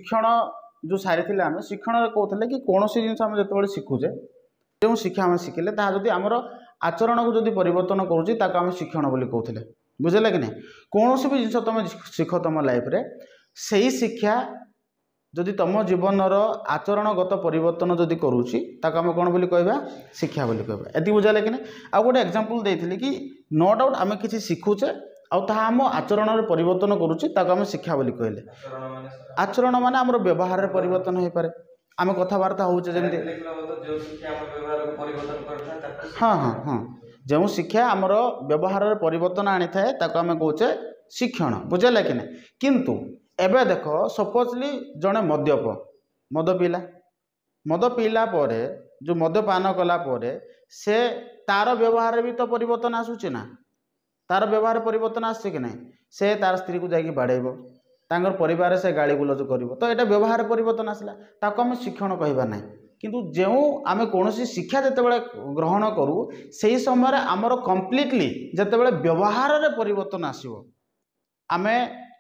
शिक्षण जो सारी आम शिक्षण कहते कि कौन सी जिन जो शिखुचे जो शिक्षा आम शिखिले जदि आमर आचरण को जब परिवर्तन करुँच शिक्षण बोली कहते बुझे कि नहीं कौन भी जिन तुम शिख तुम लाइफ रे सही शिक्षा जदि तुम जीवनर आचरणगत परिवर्तन जदि करुँची आम कौन बोली कहबा शिक्षा बोली कहबा एति बुझाले कि नहीं आ गोटे एग्जांपल देइथिले कि नो डाउट आम किसी शिखुचे आम आचरण परिवर्तन करुँची आम शिक्षा बोली कहले आचरण माने आमर व्यवहार परिवर्तन हो पारे आम कथबार्ता होचे जमी हाँ हाँ हाँ जो शिक्षा आमर व्यवहार परिवर्तन आनी थाए आम कहे शिक्षण बुझे कि नहीं किंतु एबे देख सपोजली जड़े मद्यप मद पीला जो मद्यपान कला से तार व्यवहार भी तो परिवर्तन आसूची ना तार व्यवहार परिवर्तन आसे कि नहीं से तार स्त्री को जाकि बाड़ेब तांगर परिवार से गाली गुलज कर तो यहाँ व्यवहार परिवर्तन आसला ताको आम शिक्षण कहबा ना किंतु जो आम कौन शिक्षा जितेबाला ग्रहण करूँ से समय आमर कम्प्लीटली जितेबाला व्यवहार परिवर्तन आसो आम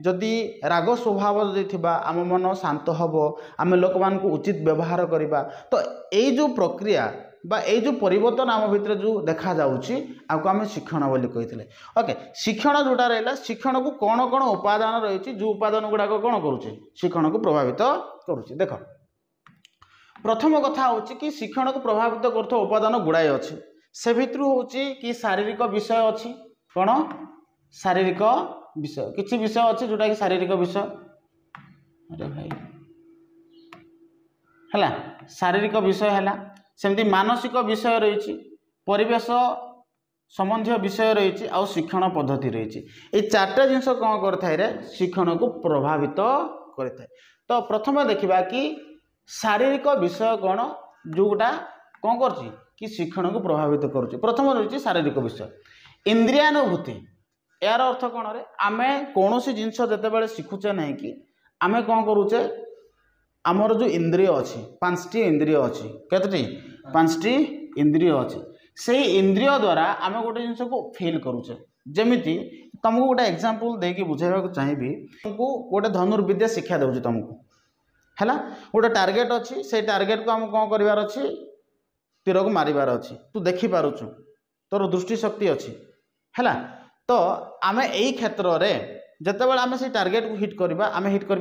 जदि राग स्वभाव जदि थिबा आम मन शांत हम आम लोक मान उचित व्यवहार करवा तो यही जो प्रक्रिया बा यही जो परिवर्तन आम भितर जो देखा जाउची आपको आम शिक्षण बोली कही ओके शिक्षण जोटा रहा शिक्षण को कौन कौन उपादान रही जो उपादान गुड़ाक कौन करुचे शिक्षण को प्रभावित करुचे देख प्रथम कथा हूँ कि शिक्षण को प्रभावित कर उपादान गुड़ाए अच्छे से भितर हूँ कि शारीरिक विषय अच्छी कौन शारीरिक विषय किसी विषय अच्छे जोटा कि शारीरिक विषय अरे भाई है शारीरिक विषय है सेमती मानसिक विषय रही परिवेश संबंधी विषय रही आ शिक्षण पद्धति रही ये चार्टा जिनस कौन कर शिक्षण को प्रभावित करें तो प्रथम देखा कि शारीरिक विषय कौन जोटा कौन कर शिक्षण को प्रभावित करुच्चे प्रथम रही शारीरिक विषय इंद्रियानुभूति यार अर्थ कौन रे आम कौन सी जिनस जिते शिखुचे ना कि आम कौन करुचे आमर जो इंद्रिय अच्छी पांचटी इंद्रिय अच्छी केतटी पांचटी इंद्रिय अच्छी से इंद्रिय द्वारा आम गोटे जिनस को फील करुचे जमीती तुमको गोटे एग्जांपल देकी बुझाइबा चाहिए तुमको गोटे धनुर्विद्या शिक्षा दूसरी तुमको है गोटे टार्गेट अच्छी से टार्गेट को आम कौन करार अच्छी तीर को मारिबार अच्छी तू देखिपारुचु तोर दृष्टि शक्ति अच्छी है तो आम यही क्षेत्र में जितेबाला आम से टार्गेट को हिट करवा आम हिट कर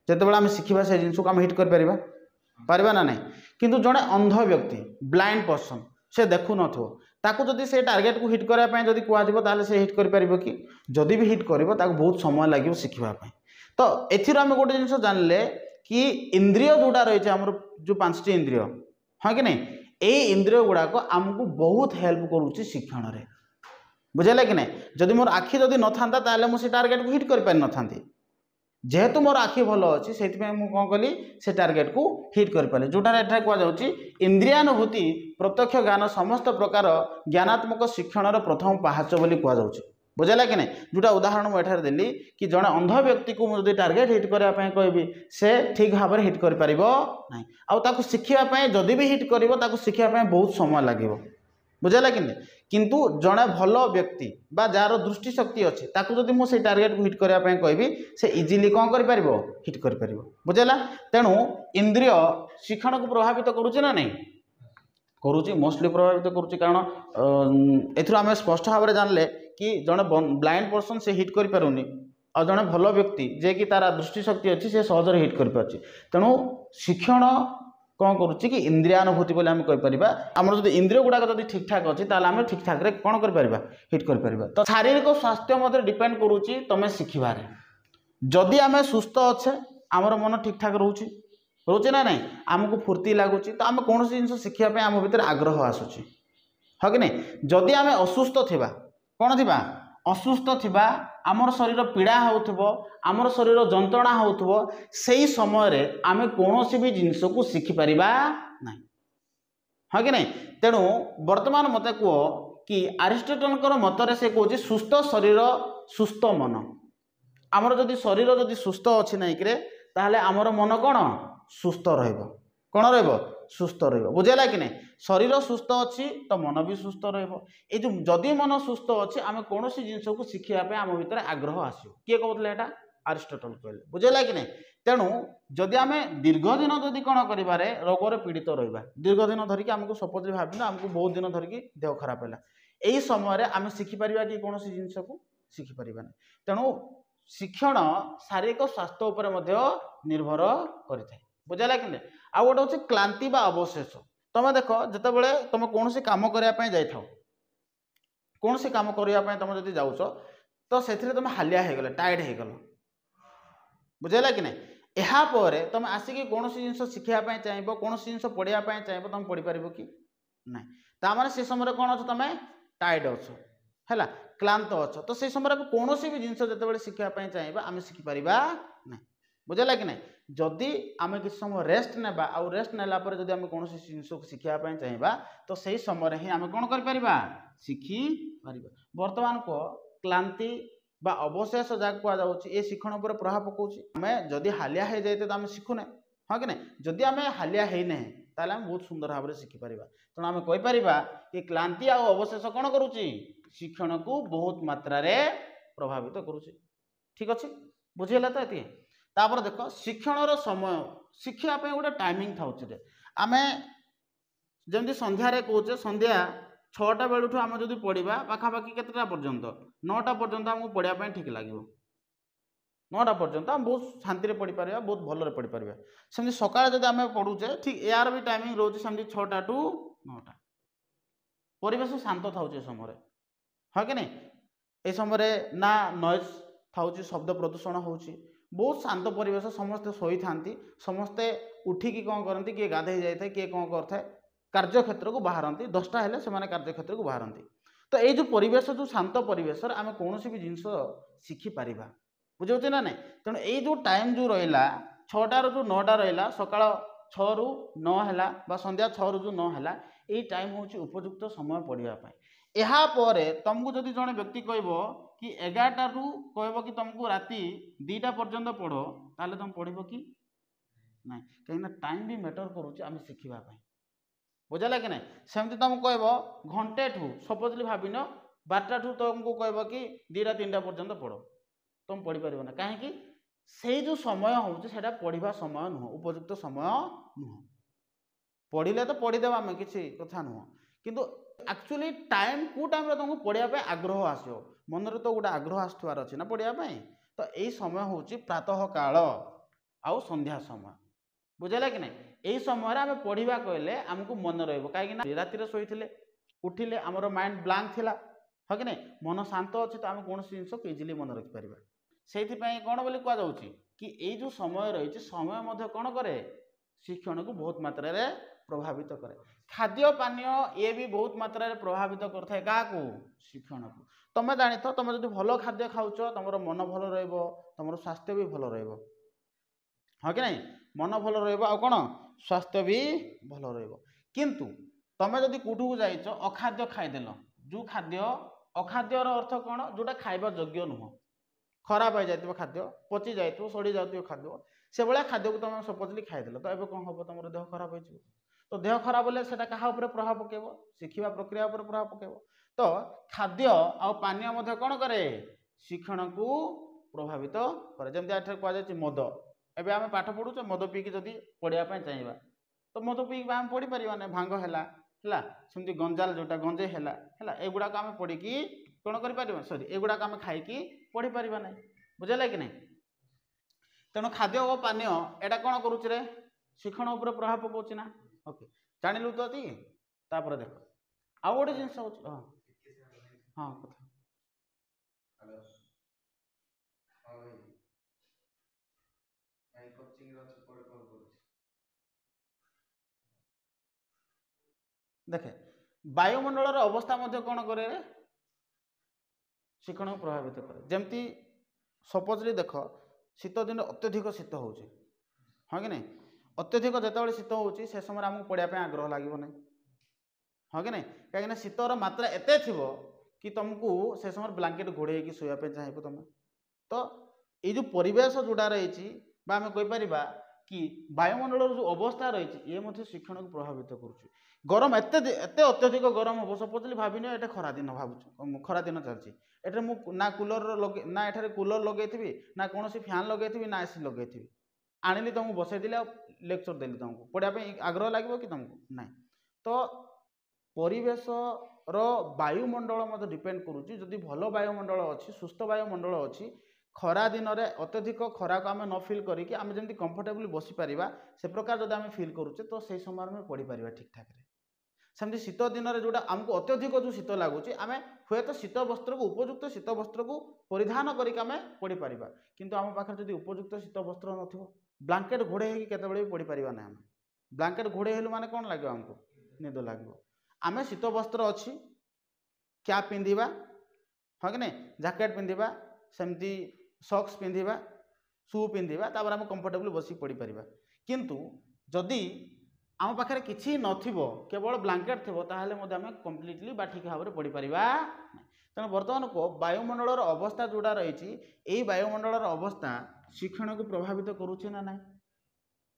जितेबाला आम शिखा से जिन को आम हिट कर ना नहीं किंतु जड़े अंध व्यक्ति ब्लाइंड पर्सन से देखु नथो ताकू जदि से टार्गेट को हिट करने जदि कहुए से हिट कर कि जदि भी हिट कर बहुत समय लगे शिखापी तो एथि आम गोटे जिन जानले कि इंद्रिय जोड़ा रही है आम जो पांचटी इंद्रिय हाँ कि नहीं ये इंद्रिय गुड़ाक आमको बहुत हेल्प करुच्ची शिक्षण में बुझे कि नहीं जदि मोर आखि जदि न था मुझे टार्गेट को हिट कर पारि न था जेहेतु मोर आखि भल अच्छी से कौन कली से टार्गेट को हिट कर पारे जोटा कहुच्छी इंद्रियानुभूति प्रत्यक्ष ज्ञान समस्त प्रकार ज्ञानात्मक शिक्षण प्रथम पाहाच बोली कहुच्छी बुझेगा कि नहीं जोटा उदाहरण मुझे देली कि जड़े अंध व्यक्ति को मुझे टार्गेट हिट करने कहबी से ठीक भाव में हिट कर ना आउ शिखापी जदि भी हिट कर शिखापी बहुत समय लगे बुझेगा कि नहीं किंतु जड़े भल व्यक्ति बा जार दृष्टि शक्ति अच्छी ताकू जदि मुझे टार्गेट को हिट करने कहबी से इजिली कौन कर हिट कर बुझेगा तेणु इंद्रिय शिक्षण को प्रभावित करुचे ना नहीं करुच्ची मोस्टली प्रभावित करुच्ची कारण एम स्पष्ट भाव में जानले कि जड़े ब्लाइंड पर्सन से हिट कर पारुनी और जड़े भल व्यक्ति जे कि तार दृष्टि शक्ति अच्छी से सहजरे हिट कर पार्टी तेणु शिक्षण कौन करुच्ची कि इंद्रियानुभूति बोली आम कहीपर आमर जो इंद्रिय गुड़ाक जब ठीक ठाक अच्छी आम ठीक ठाक कौन कर हिट कर तो शारीरिक स्वास्थ्य मत डिपेंड करुच्ची तुम शिखबार जदि आम सुस्थ अच्छे आमर मन ठीक ठाक रोचे रोचे ना नहीं आमको फुर्ती लगुच तो आम कौन जिन शिखापी आम भर आग्रह आसूँ हाँ कि नहीं जदि आम असुस्थ थिबा कौन थिबा असुस्थ थिबा आमर शरीर पीड़ा होउथबो आमर शरीर जंत्रणा होउथबो सेही समय रे आमे कोनोसी भी जिनिस को शिखि परिबा नहीं हाँ कि नहीं तेणु वर्तमान मते कह कि अरिस्टोटल मतरे से कहूँ सुस्थ शरीर सुस्थ मन आमर जदि शरीर जदि सुस्थ अच्छी नाई कि ताहले आमर मन कौन सुस्थ रहिबो कौन रहिबो सुस्थ रहिबो बुझेला कि नहीं शरीर सुस्थ अच्छी तो मन भी सुस्थ रहिबो ए जो जदि मन सुस्थ अच्छी आम कौन जिनस को शिखा आम भीतर आग्रह आसो किए कहते हैं ଆରିଷ୍ଟଟଲ କହିଲେ ବୁଝିଲା कि नहीं तेणु जदि आम दीर्घ दिन जदि कौन कर रोगर पीड़ित रहा दीर्घ दिन धरिक आमको सपोज भाव आमको बहुत दिन धरिक देह खराब है यही समय आम शिखिपर कि कौन जिनस को शिखिपर तेणु शिक्षण शारीरिक स्वास्थ्य उपर निर्भर करें बुझेगा कि आउ गोटे हूँ क्लांति बा अवशेष तुम देख जिते तुम कौन कम करने जाऊ कौन कम करने तुम जब जाऊच तो से तुम हालिया हो गल टायर्ड हो गल बुझेगा कि नहीं यापर तुम आसिक कौन जिन शिखापी चाहिए कौन जिन पढ़ापी चाहिए तुम पढ़ी पार कि ना तार से समय कौन अच्छे तुम टायर्ड अच्छ है क्लांत अच्छ तो से समय कौन भी जिन जो शिखापी चाहिए आम शिखिपर ना बुझेगा कि नहीं जदि आम किसी समय रेस्ट नेबा आउ रेस्ट नेलापर जदि आम कौन जिन शिखापी चाहिए तो सही समय ही आम कौन कर शिखिपर बर्तमान को क्लांति बा अवशेष जहाँ कहुच्छी ये शिक्षण पर प्रभाव पकाउछि आम जदि हालिया हो जाए तो आम शिखुने हाँ कि नहीं जदि आम हालिया होना ताले आम बहुत सुंदर भाव में शिखिपर तेणु आम कहीपर कि क्लांति आ अवशेष कौन करुच्ची शिक्षण को बहुत मात्रा प्रभावित करुच्ची ठीक अच्छे बुझीगला तो ये तापर देख शिक्षण समय शिखापी गोटे टाइमिंग था आम जमी संध्यारे कहे संध्या 6टा बेलू आम जो पढ़ा पाखापाखि केतटा पर्यंत 9टा पर्यंत आमको पढ़ापी ठीक लगे 9टा पर्यंत आम बहुत शांति पढ़ी पार बहुत भलरे पढ़ी पार सेमती सकाଳେ जब आम पढ़ुचे ठीक यार भी टाइमिंग रोचे सेमती 6टा टू 9टा परिवेश शांत था समय हाँ कि नहीं ये समय ना नॉइज था शब्द प्रदूषण हो बहुत शांत परिवेश समस्ते शोई था समस्ते उठिकी कौन करती किए गाधे जाए किए कौन करए कार्यक्षेत्र को बाहरती 10टा हेले से कार्यक्षेत्र को बाहरती तो ये जो परिवेश जो शांत परिवेश आम कौन भी जिनस शिखिपर बुझे ना नहीं तेणु ये जो टाइम जो रहा 6टार जो 9टा रहा सकाळ 6 ରୁ 9 है संध्या 6 ରୁ 9 है ये टाइम हूँ उपयुक्त समय पढ़ापी यापर तुमको जदि जड़े व्यक्ति कह कि 11टारू कह कि तुमको राति 2टा पर्यंत पढ़ ताले तुम पढ़ कि ना कहीं टाइम भी मैटर करुच्चे आम शिखापी बुझेगा कि नहीं सेमती तुम कह घंटे ठू सपोजली भाविन 12टा ठू तुमको कह कि 2टा 3टा पर्यंत पढ़ तुम पढ़ी पार ना कहीं से जो समय होता पढ़ा समय नुह उपयुक्त समय नुह पढ़ले तो पढ़ीदेव आम किसी कथा नुह किंतु एक्चुअली टाइम को टाइम तुमको पढ़ापी आग्रह आसो मन तो गोटे आग्रह आसुवार अच्छे ना पढ़ापी तो यही समय हूँ प्रातः काल आउ संध्या समय बुझेगा कि नहीं यही समय आम पढ़ा कहले आमको मन रही राति शोते उठिले आमर माइंड ब्लांक थिला हाँ कि नहीं मन शांत अच्छे तो आम कौन जिन इजिली मन रखिपर से कौन बोली कहुच्छी कि ये जो समय रही समय कौन करे शिक्षण को बहुत मात्रा प्रभावित करे खाद्य पानीय ये भी बहुत मात्रा प्रभावित करता है क्या शिक्षण को तुम जानी तो तुम जो भल खाद्य खाऊच तुम मन भल रम स्वास्थ्य भी भल रहा कि नहीं मन भल रौन स्वास्थ्य भी भल किंतु तुम जदि कौटू को जाइच अखाद्य खाईदेल जो खाद्य अखाद्यर अर्थ कौन जोटा खाइबा योग्य नुह खराब हो जाए खाद्य पची जाए सड़ी जाऊ खाद्य से भाया खाद्य को तुम सपोजली खाईदेल तो ये कौन हम तुम देह खराब हो तो देह खराब हेल्ले से क्या प्रभाव पकेब शिखा प्रक्रिया पर प्रभाव पकेब तो खाद्य आ पानीय कौन करे शिक्षण को प्रभावित करे जमी कहुच्छे मद एवं आम पाठ पढ़ुचे मद पीकी जदि पढ़ापी चाहिए तो मद पीक आम पढ़ी पार ना भांग है सेमती गंजाल जोटा गंजे है एगुड़ाक आम पढ़ी कौन कर सॉरी एगुड़ाक आम खाई पढ़ी पार ना बुझेगा कि नहीं तेणु खाद्य और पानीय एटा कौन करुचे शिक्षण उपर प्रभाव पकाउछि ना ओके जानिलु तो ती तापर देख आ गोटे जिनस हाँ हाँ देखे वायुमंडल अवस्था कौन करे शिक्षण को प्रभावित करे जमती सपोजली देख शीत दिन अत्यधिक शीत हो हाँ कि नहीं अत्यधिक जिते शीत हो समय आमको पढ़ापी आग्रह लगे ना हाँ कि नहीं कहीं शीतर मात्रा एत थी कि तुमको से समय ब्लांकेट घोड़े शोवाई चाहिए तुम तो ये जो परिवेश जोड़ा रही आम कहीपर कि वायुमंडल जो अवस्था रही ये शिक्षण को प्रभावित करुच्ची गरम एत अत्यधिक गरम हम सपोजली भाविन ये खरा दिन भाव खरा दिन चलती एटे मु ना कूलर लगे ना एठारे कूलर लगेइथिबि ना कोनोसी फैन लगेइथिबि ना एसी लगेइथिबि आनिली तुमको बसई देली आ लेक्चर देली तुमको पढ़िया पे आग्रह लागबो कि तुमको ना तो परिवेश रो वायुमंडल मते डिपेंड करूची जदि भलो वायुमंडल अछि सुस्थ वायुमंडल अछि खरा दिन रे अत्यधिक खरा को आमे न फील करी कि आमे जेंति कंफर्टेबली बसी परिबा से प्रकार जदि आमे फील करूचे तो सेही समय में पढ़ी परिबा ठीक ठाक रे सेमती शीत दिन रे जोटा हमको अत्यधिक जो शीत लागुची आमे हुए तो शीत वस्त्र को उपयुक्त शीत वस्त्र को परिधान करिक आमे पढ़ी परिबा किंतु आम पाखे जदि उपयुक्त शीत वस्त्र नथिबो ब्लैंकेट घोड़े होगी केतबेले भी पढ़ी परिबा ना आमे ब्लैंकेट घोड़े हेलु माने कोन लागो हमको निद लागो आमे शीत वस्त्र अछि कैप पिंधिबा हाँ कि नहीं जैकेट पिंधिबा सेमती सॉक्स पिंधिबा शू पिंधिबा तापर आमे कंफर्टेबल बसी पढ़ी परिबा किंतु जदि आम पाखे किसी नथिबो केवल ब्लैंकेट थिबो ताहले मध्ये आमे कंप्लीटली बा ठीक भाव पढ़ी परिबा तेणु बर्तमान को वायुमंडल अवस्था जोड़ा रही यही वायुमंडल अवस्था शिक्षण को प्रभावित करुचे ना ना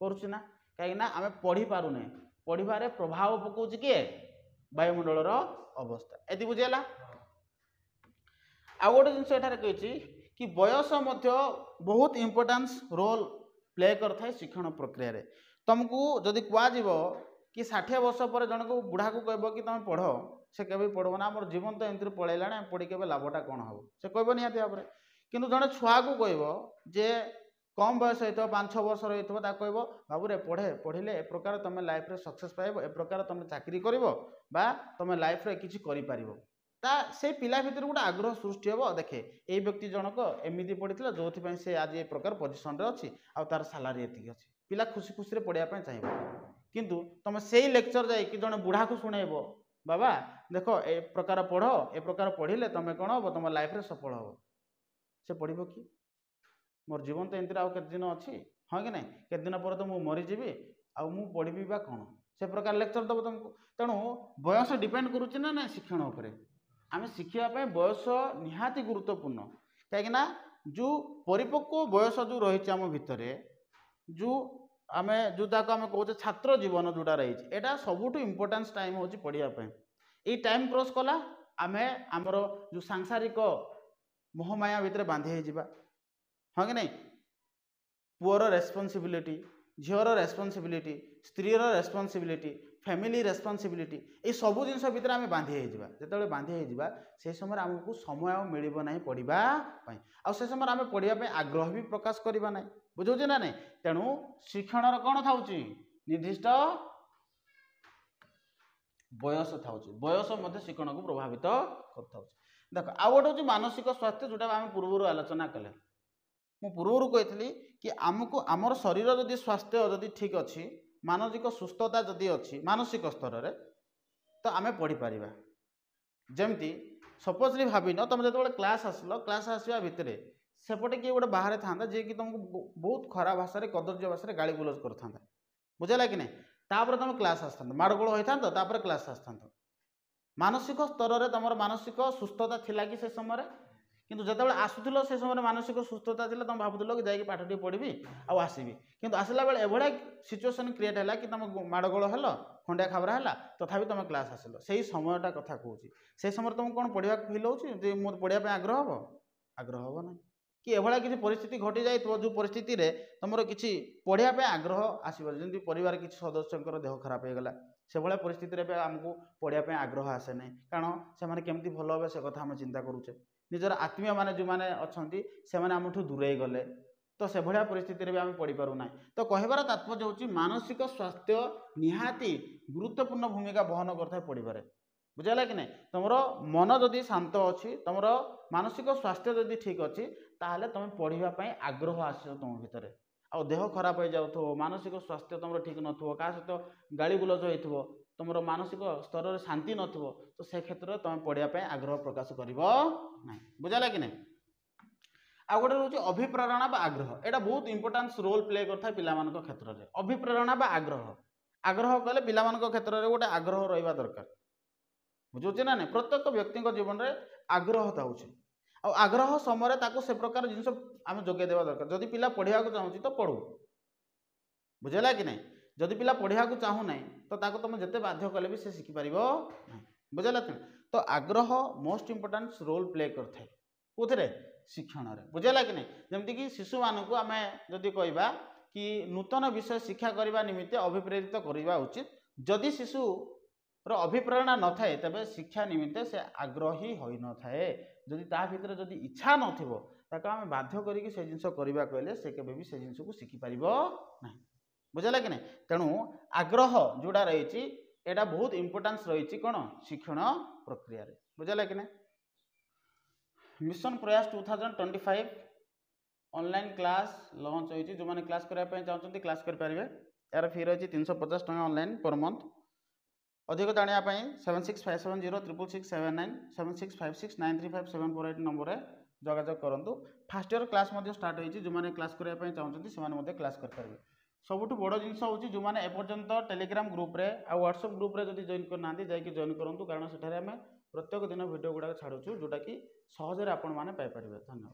करुचे ना कहीं आम पढ़ी पारुने पढ़ारे प्रभाव पकाउछि किए वायुमंडल अवस्था एति बुझेला आ गोटे जिनस एठारे कहिछि कि बयस मध्य बहुत इंपोर्टेंस रोल प्ले करथाय शिक्षण प्रक्रिया रे तुमको जदि कुआजिब कि 60 वर्ष पर जन को बुढ़ा को कहब कि तुम पढ़ से केबे पढ़ब ना मोर जीवन तो एमती पलैलाणी पढ़ी के लाभटा कौन हम से कहब निहाती भाव में किंतु जड़े छुआ को कहब जे कम बयस होता 5-6 वर्ष रही कहब बाबू रे पढ़े पढ़िले ए प्रकार तुम लाइफ रे सक्सेस पाइब ए प्रकार तुम चाकरी करिवो बा तुम लाइफ रे किछि करि पारिबो ता से पिला भितर गोटे आग्रह सृष्टि हे देखे ये व्यक्ति जनक एमती पढ़ी जो से आज ए प्रकार पोजिशन रे अच्छी आ तार सालारी एतिक अच्छी पिला खुशी खुशी पढ़ाई चाहिए किंतु तुम से लेक्चर जाए कि जड़े बुढ़ा को शुणेब बाबा देख ए प्रकार पढ़ ए प्रकार पढ़िले तुम कौन हम तुम लाइफ रे सफल हम से पढ़ कि मोर जीवन तो एमती आउ केते दिन अच्छी हाँ कि नहीं केते दिन पर तो मुझे मरीजी आउ मु पढ़ी बा कौन से प्रकार लेक्चर दब तुमको तेणु बयस डिपेंड करुच्ची ना ना शिक्षण उपर आम शिखापी बयस निहाती गुरुत्वपूर्ण कहीं जो परिपक्व बयस जो रही आम भितर जो आम जो आम कहे छात्र जीवन जोटा रही है सबुठ इम्पोर्टान्स टाइम हूँ पढ़ापी ये टाइम क्रॉस कला आम आमर जो सांसारिक मोहमाया भितर बांधि होगा हाँ कि नहीं पुअर रेस्पॉन्सिबिलिटी झीर रेस्पॉन्सिबिलिटी स्त्रीर रेस्पॉन्सिबिलिटी फैमिली रेस्पॉन्सिबिलिटी ये सब जिन भितर आम बांधि जो बांधि से समय आमको समय मिलना ना पढ़ाई से समय आम पढ़ाई आग्रह भी प्रकाश करवा ना बुझे ना नहीं तेणु शिक्षण कौन था निर्दिष्ट बयस था बयस शिक्षण को प्रभावित कर देख आउ गोटे हूँ मानसिक स्वास्थ्य जोटा आम पूर्व आलोचना कले मु पूर्व कही कि आमको आमर शरीर जदि स्वास्थ्य जदि ठीक अच्छी मानसिक सुस्थता जदि अच्छी मानसिक स्तर में तो आम पढ़ी पारिबा जमती सपोजली भाव न तुम जो क्लास आसल क्लास आसवा भितर सेपटे किए गोटे बाहर था जी कि तुमको बहुत खराब भाषा कदर्य भाषा गाड़ी गुलज कर बुझेगा कि नहीं तापर तुम क्लास आसता माड़गोल होता क्लास आसता मानसिक स्तर में तुम मानसिक सुस्थता थिला कि से समय किंतु जो आसुल से समय मानसिक सुस्थता थी तुम भावुल कि जाकि पाठी पढ़ी आसबि किंतु आसला बेले एभलिया सिचुएसन क्रिएट है कि तुम माड़गोल हेल खंडिया खाबरा है तथापि तुम क्लास आसिल से समयटा कथा कहूँ से समय तुमको कौन पढ़ा फिल हो मोर पढ़ाई आग्रह हम आग्रह हम ना कि एभलिया किसी परिस्थिति घटी जाए जो परिस्थिति रे तुम किसी पढ़ाई आग्रह आसो जमी परिवार किसी सदस्यंकर देह खराब हो गला से भाया परिस्थिति आमको पढ़ाई आग्रह आसे ना कारण से केमती भल हे से कथा आम चिंता करुचे निजर आत्मीय माने जो माने अच्छी से आमठू दूरे गले तो से भाया परिस्थिति भी आम पढ़ी पार ना तो कहबार तात्पर्य हूँ मानसिक स्वास्थ्य निहाती गुरुत्वपूर्ण भूमिका बहन करता है पढ़ार बुझेगा कि नहीं तुम मन जदि शांत अच्छी तुम मानसिक स्वास्थ्य जदि ठीक अच्छी ताहले तुम पढ़ाई आग्रह आस तुम भितर आ देह खराब हो जाऊ मानसिक स्वास्थ्य तुम ठीक न क्या सहित गाड़ी गुलज हो तुम मानसिक स्तर में शांति न तो से क्षेत्र में तुम पढ़ाई आग्रह प्रकाश कर बुझेगा कि नहीं आ गोटे रोचे अभिप्रेरणा बा आग्रह यहाँ बहुत इंपोर्टेंस रोल प्ले करता है पिला क्षेत्र में अभिप्रेरणा बा आग्रह आग्रह कले पिला क्षेत्र में गोटे आग्रह रहा दरकार बुझे ना नहीं प्रत्येक व्यक्ति जीवन में आग्रह था आग्रह समय से प्रकार जिन आम जोगे देवा दरकार जदि पिला पढ़ा चाहूँ तो पढ़ू बुझेगा कि नहीं जदि पिला पढ़ा चाहू ना तो तुम जिते बाध्य कले भी से शिखिपार ना बुझेगा तो आग्रह मोस्ट इंपोर्टाट रोल प्ले करथाय कोथरे शिक्षण रे बुझेला कि नहीं जमती कि शिशु मानक आम जदि कहबा कि नूतन विषय शिक्षा करने निमित्त अभिप्रेरित करवा उचित जदि शिशु अभिप्रेरणा न थाए तबे शिक्षा निमित्त से आग्रही होई न थाए जदि ता भीतर जदि इच्छा नथिबो ताको आम बाध्य करिक से जिनस करबा कहले से केबे भी से जिनस को शिखि पारिबो नाही बुझला कि नहीं तेणु आग्रह जोड़ा रही एटा बहुत इंपोर्टेंस रही कौन शिक्षण प्रक्रिया रे बुझला कि नहीं मिशन प्रयास 2025 ऑनलाइन क्लास लॉन्च होती जो मैंने क्लास करने चाहते क्लास करेंगे यार फी रही 350 टका ऑनलाइन पर मंथ अधिक जानापी 7657066799 7656935748 नंबर में जोगाजोग करूँ फास्ट ईयर क्लास स्टार्ट होती जो मैंने क्लास करने चाहते से क्लास करेंगे सबुठ बड़ जिनस हूँ जो मैंने एपर्यंत टेलीग्राम ग्रुप रे आ व्हाट्सएप ग्रुप रे जब जॉइन करना जाकि जॉइन करूँ कारण से प्रत्येक दिन वीडियो गुड़ाक छाड़ू जोटा कि सहजरे आपण मैंने पाइपर धन्यवाद।